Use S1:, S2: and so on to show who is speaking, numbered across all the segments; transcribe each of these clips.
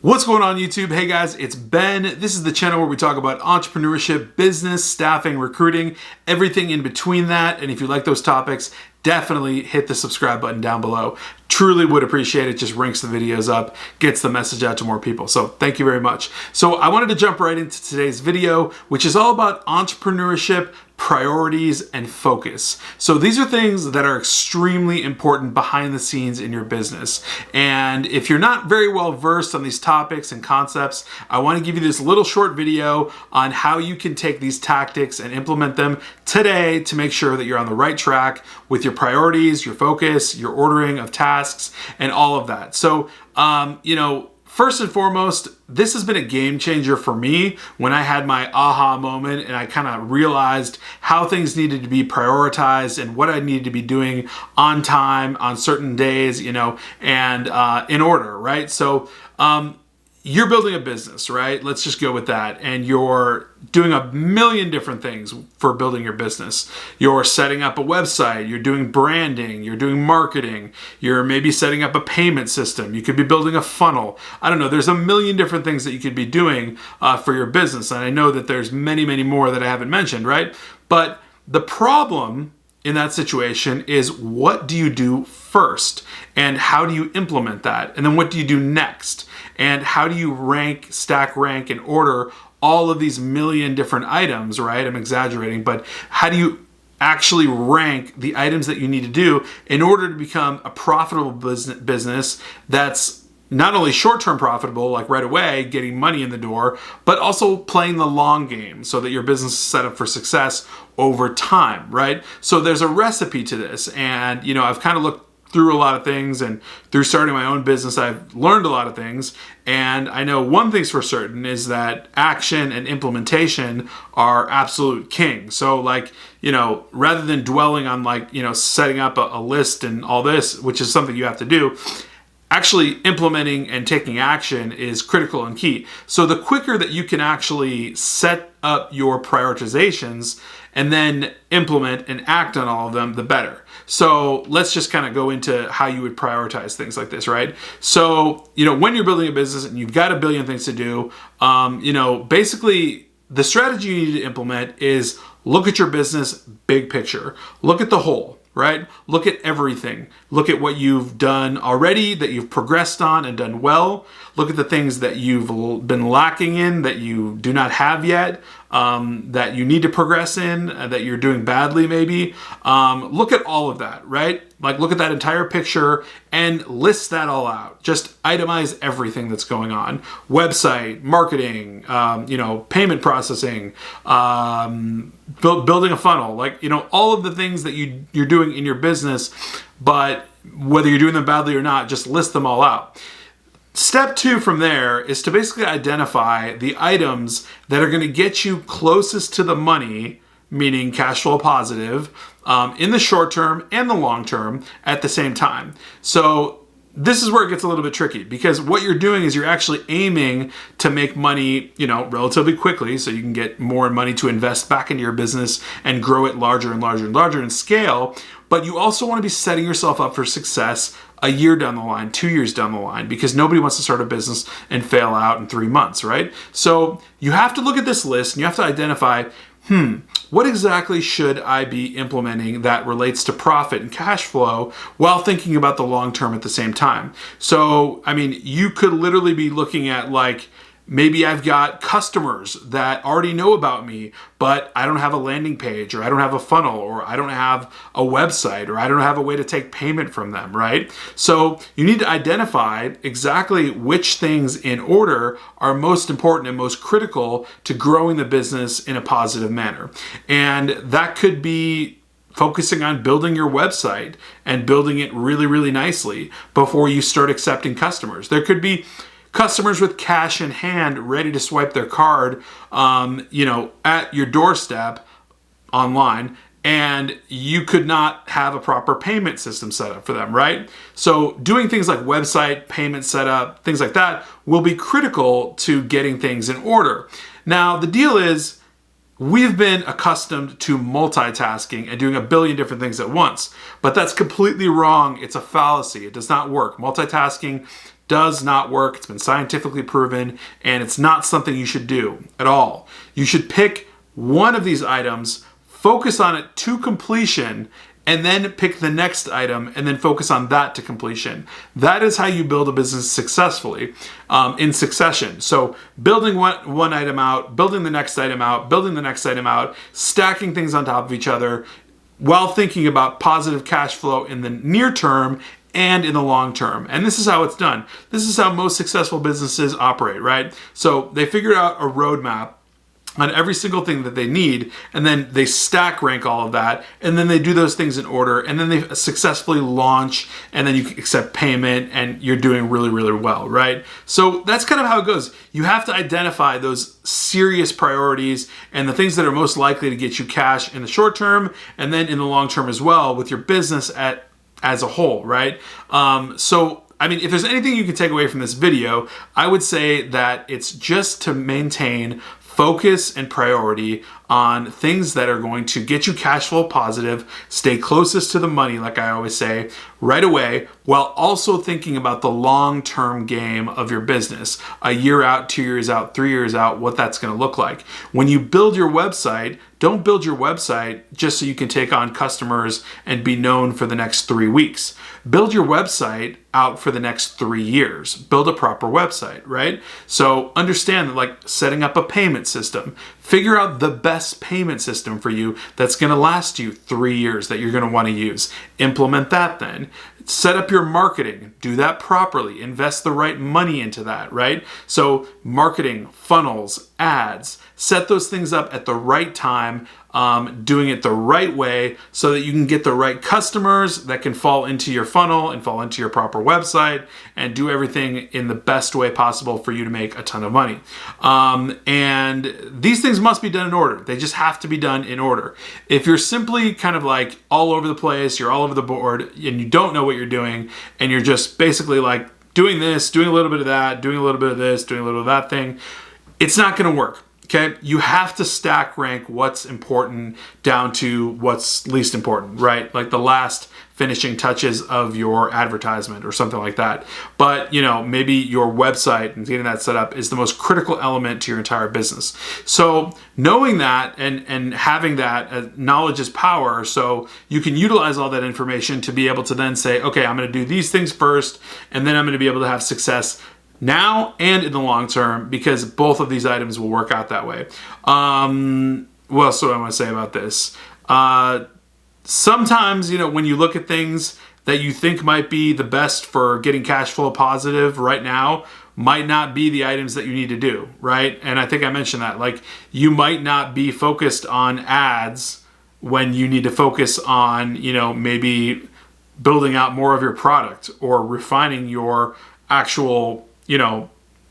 S1: What's going on YouTube? Hey guys, it's Ben. This is the channel where we talk about entrepreneurship, business, staffing, recruiting, everything in between that. And if you like those topics, definitely hit the subscribe button down below. Truly would appreciate it. Just ranks the videos up, gets the message out to more people. So thank you very much. So I wanted to jump right into today's video, which is all about entrepreneurship, priorities, and focus. So these are things that are extremely important behind the scenes in your business. And if you're not very well versed on these topics and concepts, I want to give you this little short video on how you can take these tactics and implement them today to make sure that you're on the right track with your priorities, your focus, your ordering of tasks, and all of that. So, first and foremost, this has been a game changer for me when I had my aha moment and I kind of realized how things needed to be prioritized and what I needed to be doing on time, on certain days, and in order, right? So, you're building a business, right? Let's just go with that. And you're doing a million different things for building your business. You're setting up a website, you're doing branding, you're doing marketing, you're maybe setting up a payment system. You could be building a funnel. I don't know. There's a million different things that you could be doing for your business. And I know that there's many, many more that I haven't mentioned, right? But the problem in that situation is, what do you do first? And how do you implement that? And then what do you do next? And how do you stack rank, and order all of these million different items, right? I'm exaggerating, but how do you actually rank the items that you need to do in order to become a profitable business that's not only short-term profitable, like right away, getting money in the door, but also playing the long game so that your business is set up for success over time, right? So there's a recipe to this. And, I've kind of looked through a lot of things, and through starting my own business, I've learned a lot of things. And I know one thing's for certain is that action and implementation are absolute king. So rather than dwelling on setting up a list and all this, which is something you have to do, actually implementing and taking action is critical and key. So the quicker that you can actually set up your prioritizations and then implement and act on all of them, the better. So let's just kind of go into how you would prioritize things like this, right? So, when you're building a business and you've got a billion things to do, basically the strategy you need to implement is look at your business big picture. Look at the whole, right? Look at everything. Look at what you've done already, that you've progressed on and done well. Look at the things that you've been lacking in, that you do not have yet, that you need to progress in, that you're doing badly maybe. Look at all of that, right? Look at that entire picture and list that all out. Just itemize everything that's going on. Website, marketing, payment processing, building a funnel, all of the things that you're doing in your business, but whether you're doing them badly or not, just list them all out. Step 2 from there is to basically identify the items that are going to get you closest to the money, meaning cash flow positive, in the short term and the long term at the same time. So this is where it gets a little bit tricky, because what you're doing is you're actually aiming to make money, relatively quickly, so you can get more money to invest back into your business and grow it larger and larger and larger in scale. But you also want to be setting yourself up for success a year down the line, 2 years down the line, because nobody wants to start a business and fail out in 3 months, right? So you have to look at this list and you have to identify, what exactly should I be implementing that relates to profit and cash flow while thinking about the long term at the same time? So, you could literally be looking at maybe I've got customers that already know about me, but I don't have a landing page, or I don't have a funnel, or I don't have a website, or I don't have a way to take payment from them, right? So you need to identify exactly which things in order are most important and most critical to growing the business in a positive manner. And that could be focusing on building your website and building it really, really nicely before you start accepting customers. There could be customers with cash in hand ready to swipe their card, at your doorstep online, and you could not have a proper payment system set up for them, right? So doing things like website, payment setup, things like that will be critical to getting things in order. Now, the deal is, we've been accustomed to multitasking and doing a billion different things at once, but that's completely wrong. It's a fallacy. It does not work. Multitasking does not work. It's been scientifically proven, and it's not something you should do at all. You should pick one of these items, focus on it to completion, and then pick the next item and then focus on that to completion. That is how you build a business successfully in succession. So building one item out, building the next item out, building the next item out, stacking things on top of each other while thinking about positive cash flow in the near term and in the long term. And this is how it's done. This is how most successful businesses operate, right? So they figured out a roadmap on every single thing that they need, and then they stack rank all of that, and then they do those things in order, and then they successfully launch, and then you accept payment, and you're doing really, really well, right? So that's kind of how it goes. You have to identify those serious priorities and the things that are most likely to get you cash in the short term, and then in the long term as well with your business as a whole, right? So I mean, if there's anything you can take away from this video, I would say that it's just to maintain focus and priority on things that are going to get you cash flow positive, stay closest to the money, like I always say, right away, while also thinking about the long-term game of your business, a year out, 2 years out, 3 years out, what that's going to look like. When you build your website, don't build your website just so you can take on customers and be known for the next 3 weeks. Build your website out for the next 3 years. Build a proper website, right? So understand that, like setting up a payment system, figure out the best payment system for you that's going to last you 3 years that you're going to want to use. Implement that then. Set up your marketing. Do that properly. Invest the right money into that, right? So marketing, funnels, ads, set those things up at the right time, doing it the right way so that you can get the right customers that can fall into your funnel and fall into your proper website and do everything in the best way possible for you to make a ton of money. And these things must be done in order. They just have to be done in order. If you're simply kind of like all over the place, you're all over the board, and you don't know what you're doing, and you're just basically like doing this, doing a little bit of that, doing a little bit of this, doing a little of that thing, it's not going to work. Okay, you have to stack rank what's important down to what's least important, right? Like the last finishing touches of your advertisement or something like that. But, you know, maybe your website and getting that set up is the most critical element to your entire business. So knowing that and having that, knowledge is power. So you can utilize all that information to be able to then say, okay, I'm going to do these things first, and then I'm going to be able to have success now and in the long term, because both of these items will work out that way. What else do I want to say about this? Sometimes, you know, when you look at things that you think might be the best for getting cash flow positive right now, might not be the items that you need to do, right? And I think I mentioned that. Like, you might not be focused on ads when you need to focus on, you know, maybe building out more of your product or refining your actual, you know,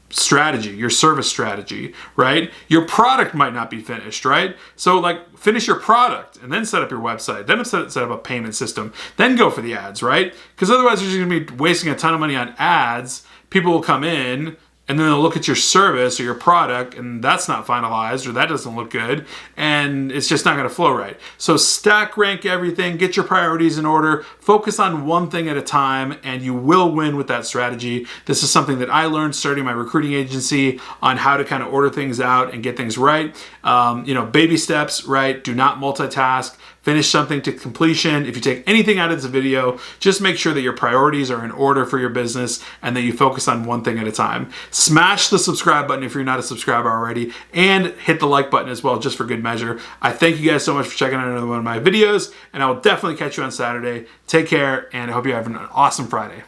S1: strategy, your service strategy, right? Your product might not be finished, right? So like finish your product and then set up your website, then set up a payment system, then go for the ads, right? Because otherwise you're just gonna be wasting a ton of money on ads. People will come in and then they'll look at your service or your product and that's not finalized or that doesn't look good and it's just not gonna flow right. So stack rank everything, get your priorities in order, focus on one thing at a time, and you will win with that strategy. This is something that I learned starting my recruiting agency on how to kind of order things out and get things right. You know, baby steps, right? Do not multitask. Finish something to completion. If you take anything out of this video, just make sure that your priorities are in order for your business and that you focus on one thing at a time. Smash the subscribe button if you're not a subscriber already, and hit the like button as well, just for good measure. I thank you guys so much for checking out another one of my videos, and I will definitely catch you on Saturday. Take care, and I hope you have an awesome Friday.